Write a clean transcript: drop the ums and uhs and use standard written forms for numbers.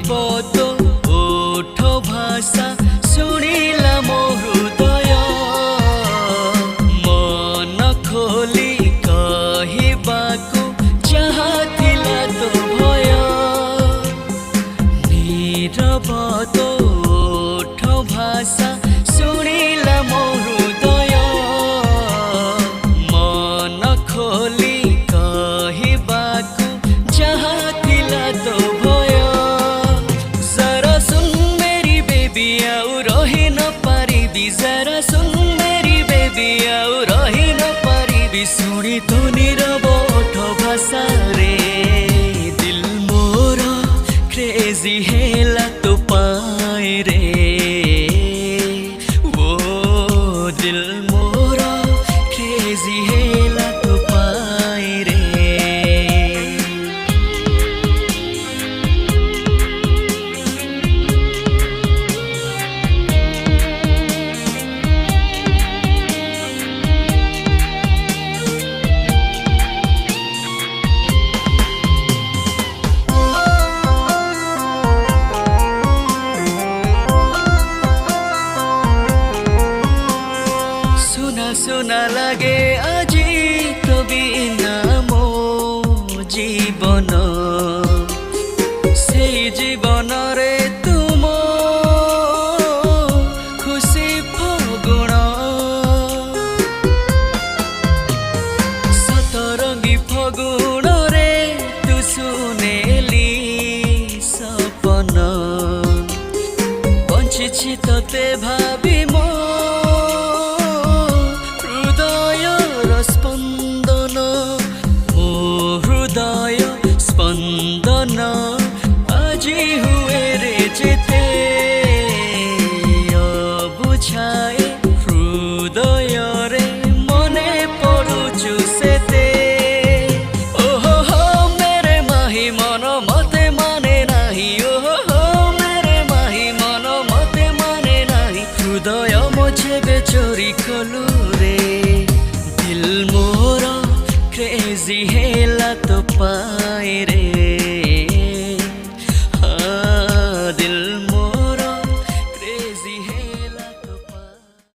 नीरव तो ओठ भाषा शुणिला मो हृदय मन खोली कहबाकू चाहतिला तो भय नीरव तो ओठ भाषा शुणिला मो हृदय मन खोली कहबाकू चाहतिला तो भय जरा सुन मेरी बेबी आउ रही न पारिबी जरा सुन मेरी बेबी आउ रही न पारिबी शुणी तो नीरव ओठ भाषा रे दिल मोर क्रेजी हेला तो पाए रे वो दिल मोर क्रेजी हेला तो पाए रे सुना लागे আজি तो बिना मो जीवन से जीवन रे तुम खुशी फगुण सतरंगी फगुण रे तू सुनेली सपन बंचिछि तते भाबी मो स्पंदन ओ हृदय स्पंदन আজি हुए रे जेते बुझाए हृदय रे मने पड़ुचु सेते ओहो हो मेरे माही मन मते माने नाही ओहो हो मेरे माही मन मते माने नाही हृदय मोझे बेचोरी कलु रे दिल मोर क्रेजी हेला तो पाए रे।